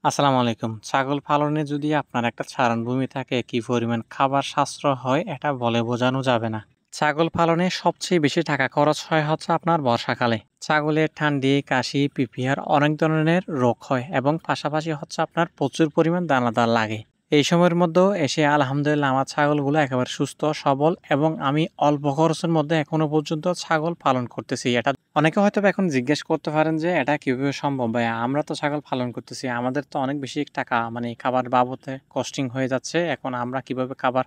আসসালামু আলাইকুম। ছাগল পালনে যদি আপনার একটা চারণভূমি থাকে, কি পরিমাণ খাবার সাশ্রয় হয় এটা বলে বোঝানো যাবে না। ছাগল পালনে সবচেয়ে বেশি টাকা খরচ হয় হচ্ছে আপনার বর্ষাকালে। ছাগলের ঠান্ডি, কাশি, পিপিআর অনেক ধরনের রোগ হয় এবং পাশাপাশি হচ্ছে আপনার প্রচুর পরিমাণ দানাদার লাগে। এই সময়ের মধ্যেও এসে আলহামদুলিল্লাহ আমার ছাগলগুলো একেবারে সুস্থ সবল এবং আমি অল্প খরচের মধ্যে এখনো পর্যন্ত ছাগল পালন করতেছি। এটা অনেকে হয়তোবা এখন জিজ্ঞেস করতে পারেন যে এটা কিভাবে সম্ভব ভাই? আমরা তো ছাগল পালন করতেছি। আমাদের তো অনেক বেশি টাকা মানে খাবার বাবদে কস্টিং হয়ে যাচ্ছে। এখন আমরা কিভাবে খাবার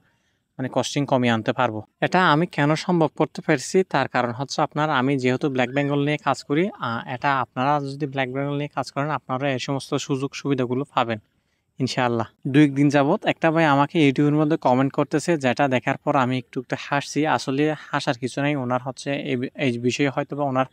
মানে কস্টিং কমিয়ে আনতে পারবো? এটা আমি কেন সম্ভব করতে পেরেছি তার কারণ হচ্ছে আপনার আমি যেহেতু ব্ল্যাক বেঙ্গল নিয়ে কাজ করি, এটা আপনারা যদি ব্ল্যাক বেঙ্গল নিয়ে কাজ করেন আপনারা এই সমস্ত সুযোগ সুবিধাগুলো পাবেন ইনশাআল্লাহ। ২-১ দিন যাবৎ একটা ভাই আমাকে ইউটিউবের মধ্যে কমেন্ট করতেছে, যেটা দেখার পর আমি একটু হাসছি। আসলে হাসার কিছু নাই। উনার হচ্ছে এই বিষয়ে হয়তোবা উনার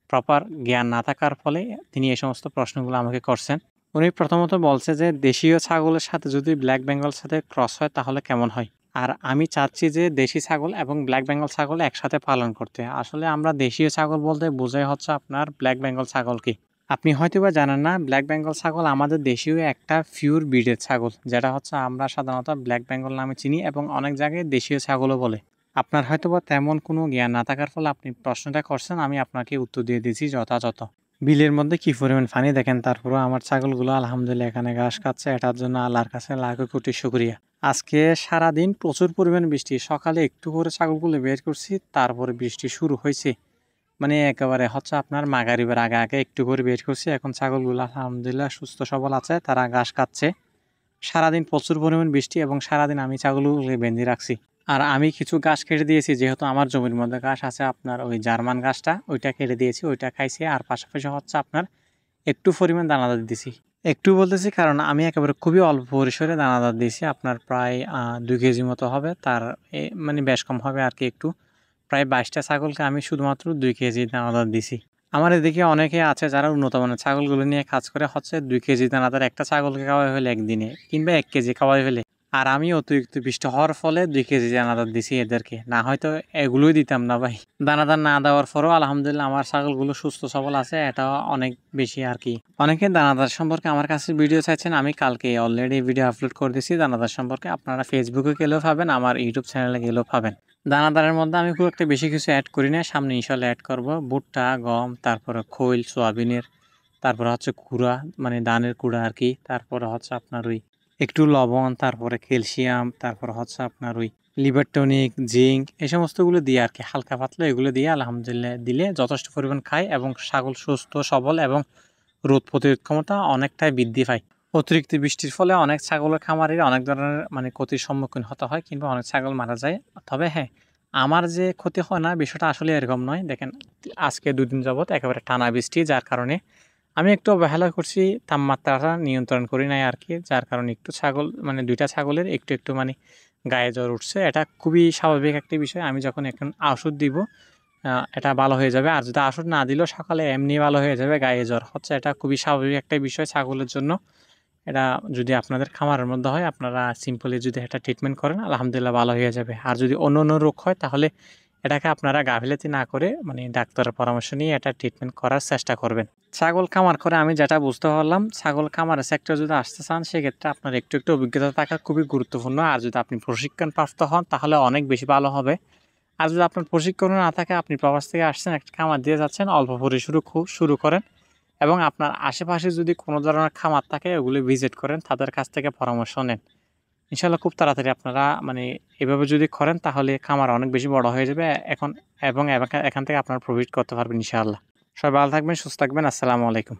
প্রপার জ্ঞান না থাকার ফলে তিনি এই সমস্ত প্রশ্নগুলো আমাকে করছেন। উনি প্রথমত বলছে যে দেশীয় ছাগলের সাথে যদি ব্ল্যাক বেঙ্গল সাথে ক্রস হয় তাহলে কেমন হয়? আর আমি চাচ্ছি যে দেশি ছাগল এবং ব্ল্যাক বেঙ্গল ছাগল একসাথে পালন করতে। আসলে আমরা দেশীয় ছাগল বলতে বোঝাই হচ্ছে আপনার ব্ল্যাক বেঙ্গল ছাগলকে। আপনি হয়তোবা জানেন না, ব্ল্যাক বেঙ্গল ছাগল আমাদের দেশীয় একটা পিওর ব্রিডের ছাগল, যেটা হচ্ছে আমরা সাধারণত ব্ল্যাক বেঙ্গল নামে চিনি এবং অনেক জায়গায় দেশীয় ছাগলও বলে। আপনার হয়তোবা তেমন কোনো জ্ঞান না থাকার ফলে আপনি প্রশ্নটা করছেন, আমি আপনাকে উত্তর দিয়ে দিয়েছি যথাযথ। বিলের মধ্যে কি পরিমাণ পানি দেখেন, তারপরেও আমার ছাগলগুলো আলহামদুলিল্লাহ এখানে ঘাস খাচ্ছে। এটার জন্য আল্লাহর কাছে লাখো কোটি শুকরিয়া। আজকে সারাদিন প্রচুর পরিমাণ বৃষ্টি। সকালে একটু করে ছাগলগুলো বের করছি, তারপরে বৃষ্টি শুরু হয়েছে। মানে একেবারে হচ্ছে আপনার মাগরিবের আগে একটু করে বের করছি। এখন ছাগলগুলো আলহামদুলিল্লাহ সুস্থ সবল আছে। তারা ঘাস খাচ্ছে। সারাদিন প্রচুর পরিমাণ বৃষ্টি এবং সারাদিন আমি ছাগলগুলোকে বেঁধে রাখছি। আর আমি কিছু ঘাস কেটে দিয়েছি, যেহেতু আমার জমির মধ্যে ঘাস আছে আপনার ওই জার্মান ঘাসটা, ওইটা কেটে দিয়েছি, ওইটা খাইছি। আর পাশাপাশি হচ্ছে আপনার একটু পরিমাণ দানাদার দিছি। একটু বলতেছি কারণ আমি একেবারে খুবই অল্প পরিসরে দানাদার দিয়েছি। আপনার প্রায় ২ কেজি মতো হবে। তার মানে বেশ কম হবে আরকি একটু। প্রায় ২২টা ছাগলকে আমি শুধুমাত্র ২ কেজি দানাদার দিছি। আমার এদিকে অনেকে আছে যারা উন্নত মানের ছাগলগুলো নিয়ে কাজ করে, হচ্ছে ২ কেজি দানাদার একটা ছাগলকে খাওয়াই হলে একদিনে, কিংবা ১ কেজি খাওয়াই হলে। আর আমি অতিরিক্ত বৃষ্টি হওয়ার ফলে ২ কেজি দানাদার দিছি এদেরকে। না হয়তো এগুলোই দিতাম না ভাই। দানাদার না দেওয়ার পরেও আলহামদুলিল্লাহ আমার ছাগলগুলো সুস্থ সবল আছে। এটা অনেক বেশি আরকি। অনেকে দানাদার সম্পর্কে আমার কাছে ভিডিও চাইছেন। আমি কালকে অলরেডি ভিডিও আপলোড করে দিয়েছি দানাদার সম্পর্কে। আপনারা ফেসবুকে গেলেও পাবেন, আমার ইউটিউব চ্যানেলে গেলেও পাবেন। দানাদারের মধ্যে আমি খুব একটা বেশি কিছু এড করি না। সামনে ইনশাআল্লাহ এড করব। ভুট্টা, গম, তারপরে খৈল, সোয়াবিনের, তারপরে হচ্ছে কুড়া মানে ধানের কুড়া আরকি। তারপরে হচ্ছে আপনার ওই একটু লবণ, তারপরে ক্যালসিয়াম, তারপরে হচ্ছে আপনার ওই লিভার টনিক, জিঙ্ক, এই সমস্তগুলো দিয়ে আরকি হালকা পাতলা এগুলো দিয়ে আলহামদুলিল্লাহ দিলে যথেষ্ট পরিমাণ খায় এবং ছাগল সুস্থ সবল এবং রোগ প্রতিরোধ ক্ষমতা অনেকটাই বৃদ্ধি পায়। অতিরিক্ত বৃষ্টির ফলে অনেক ছাগলের খামারের অনেক ধরনের মানে ক্ষতির সম্মুখীন হতে হয়, কিংবা অনেক ছাগল মারা যায়। তবে হ্যাঁ, আমার যে ক্ষতি হয় না বিষয়টা আসলে এরকম নয়। দেখেন, আজকে ২ দিন যাবৎ একেবারে টানা বৃষ্টি, যার কারণে আমি একটু অবহেলা করছি, তাপমাত্রাটা নিয়ন্ত্রণ করি নাই আরকি। যার কারণে একটু ছাগল মানে ২ টা ছাগলের একটু মানে গায়ে জ্বর উঠছে। এটা খুবই স্বাভাবিক একটা বিষয়। আমি যখন এখন ওষুধ দিব এটা ভালো হয়ে যাবে। আর যদি ওষুধ না দিলেও সকালে এমনি ভালো হয়ে যাবে, গায়ে জ্বর হচ্ছে। এটা খুবই স্বাভাবিক একটা বিষয় ছাগলের জন্য। এটা যদি আপনাদের খামারের মধ্যে হয়, আপনারা সিম্পলি যদি এটা ট্রিটমেন্ট করেন আলহামদুলিল্লাহ ভালো হয়ে যাবে। আর যদি অন্য রোগ হয় তাহলে এটাকে আপনারা গাফিলতি না করে মানে ডাক্তারের পরামর্শ নিয়ে এটা ট্রিটমেন্ট করার চেষ্টা করবেন। ছাগল খামার করে আমি যেটা বুঝতে পারলাম, ছাগল খামারের সেক্টরে যদি আসতে চান সেক্ষেত্রে আপনার একটু অভিজ্ঞতা থাকা খুবই গুরুত্বপূর্ণ। আর যদি আপনি প্রশিক্ষণপ্রাপ্ত হন তাহলে অনেক বেশি ভালো হবে। আর যদি আপনার প্রশিক্ষণ না থাকে, আপনি প্রবাস থেকে আসছেন, একটা খামার দিয়ে যাচ্ছেন, অল্প পরিসরে শুরু করেন এবং আপনার আশেপাশে যদি কোনো ধরনের খামার থাকে ওগুলো ভিজিট করেন, তাদের কাছ থেকে পরামর্শ নেন। ইনশাআল্লাহ খুব তাড়াতাড়ি আপনারা মানে এভাবে যদি করেন তাহলে খামার অনেক বেশি বড় হয়ে যাবে এখন, এবং এখান থেকে আপনারা প্রফিট করতে পারবেন ইনশাআল্লাহ। সবাই ভালো থাকবেন, সুস্থ থাকবেন। আসসালামু আলাইকুম।